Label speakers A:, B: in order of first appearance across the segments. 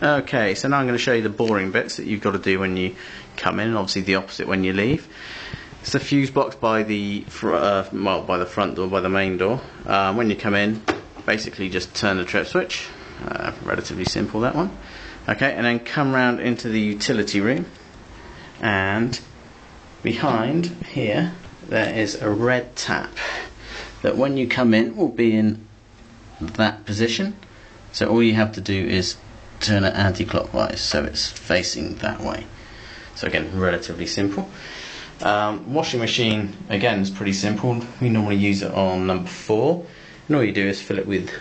A: Okay, so now I'm going to show you the boring bits that you've got to do when you come in, and obviously the opposite when you leave. It's the fuse box by the by the front door, by the main door. When you come in, basically just turn the trip switch. Relatively simple, that one. Okay, and then come round into the utility room, and behind here there is a red tap that when you come in will be in that position. So all you have to do is turn it anti-clockwise so it's facing that way. So again, relatively simple. Washing machine, again, is pretty simple. We normally use it on number 4, and all you do is fill it with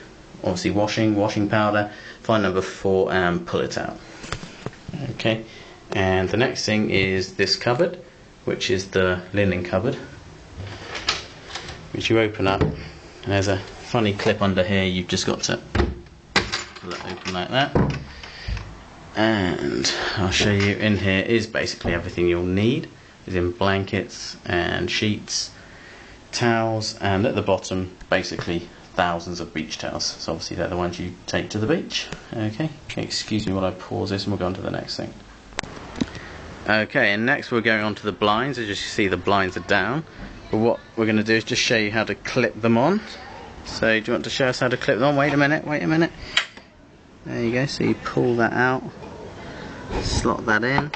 A: obviously washing powder, find number 4 and pull it out. Okay, and the next thing is this cupboard, which is the linen cupboard, which you open up, and there's a funny clip under here. You've just got to pull it open like that, and I'll show you. In here is basically everything you'll need. Is in blankets and sheets, towels, and at the bottom basically thousands of beach towels. So obviously they're the ones you take to the beach. Okay, excuse me while I pause this and we'll go on to the next thing. Okay, and next we're going on to the blinds. As you see, the blinds are down, but what we're going to do is just show you how to clip them on. So do you want to show us how to clip them on? Wait a minute. There you go. So you pull that out, slot that in,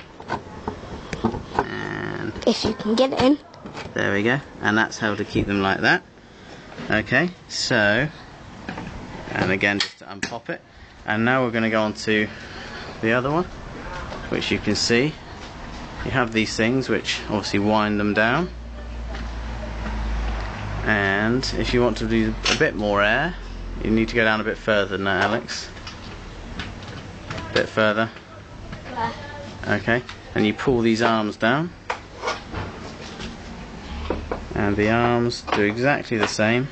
A: and
B: if you can get it in.
A: There we go. And that's how to keep them like that. Okay, so, and again just to unpop it. And now we're going to go on to the other one, which you can see. You have these things which obviously wind them down, and if you want to do a bit more air, you need to go down a bit further than that, Alex. A bit further. Okay, and you pull these arms down, and the arms do exactly the same.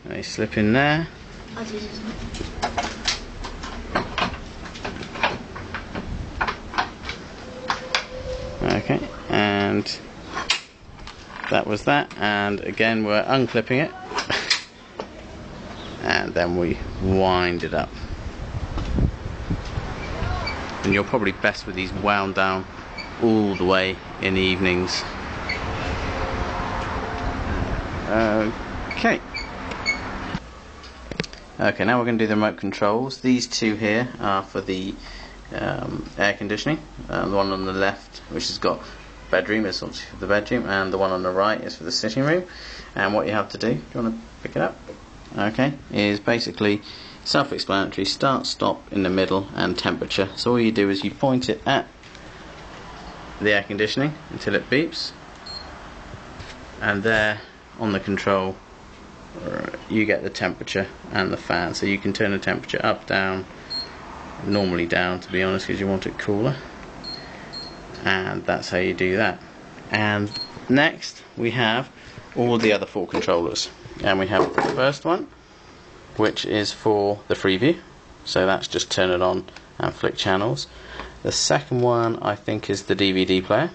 A: They slip in there.
B: I'll do this one.
A: Okay, and that was that, and again we're unclipping it and then we wind it up, and you're probably best with these wound down all the way in the evenings. Okay, now we're going to do the remote controls. These two here are for the air conditioning. The one on the left, which has got bedroom, is obviously for the bedroom, and the one on the right is for the sitting room. And what you have to do you want to pick it up? Okay, is basically self-explanatory: start, stop in the middle, and temperature. So all you do is you point it at the air conditioning until it beeps, and there on the control you get the temperature and the fan. So you can turn the temperature up, down, normally down to be honest, because you want it cooler, and that's how you do that. And next we have all the other 4 controllers, and we have the first one, which is for the Freeview, so that's just turn it on and flick channels. The second one I think is the DVD player.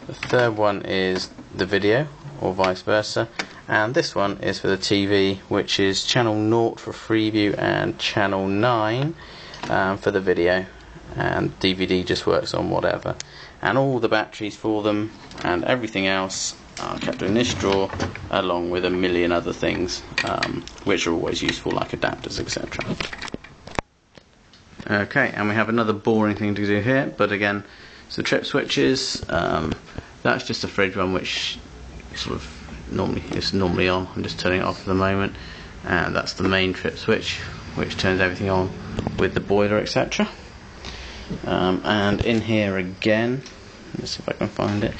A: The third one is the video, or vice versa, and this one is for the TV, which is channel 0 for Freeview and channel 9 for the video, and DVD just works on whatever. And all the batteries for them and everything else are kept in this drawer, along with a million other things which are always useful, like adapters, etc. Okay, and we have another boring thing to do here, but again, it's the trip switches. That's just a fridge one, which sort of normally on. I'm just turning it off at the moment, and that's the main trip switch, which turns everything on with the boiler, etc. And in here again, let's see if I can find it,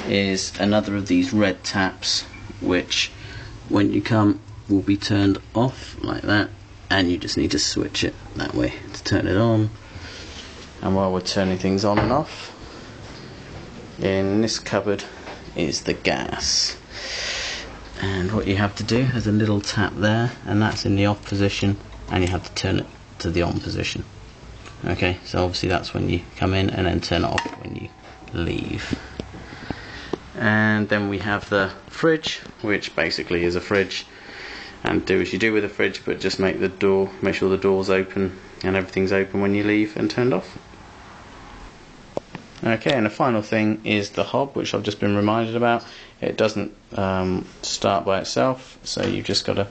A: is another of these red taps, which when you come will be turned off like that, and you just need to switch it that way to turn it on. And while we're turning things on and off, in this cupboard is the gas, and what you have to do, there's a little tap there, and that's in the off position, and you have to turn it to the on position. Okay, so obviously that's when you come in, and then turn it off when you leave. And then we have the fridge, which basically is a fridge, and do as you do with the fridge, but just make sure the door's open and everything's open when you leave and turned off. Okay, and the final thing is the hob, which I've just been reminded about. It doesn't start by itself, so you've just got to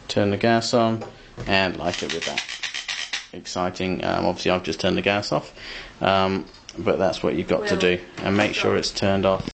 A: turn the gas on and light it with that. Exciting. Obviously I've just turned the gas off, but that's what you've got to do, and make sure it's turned off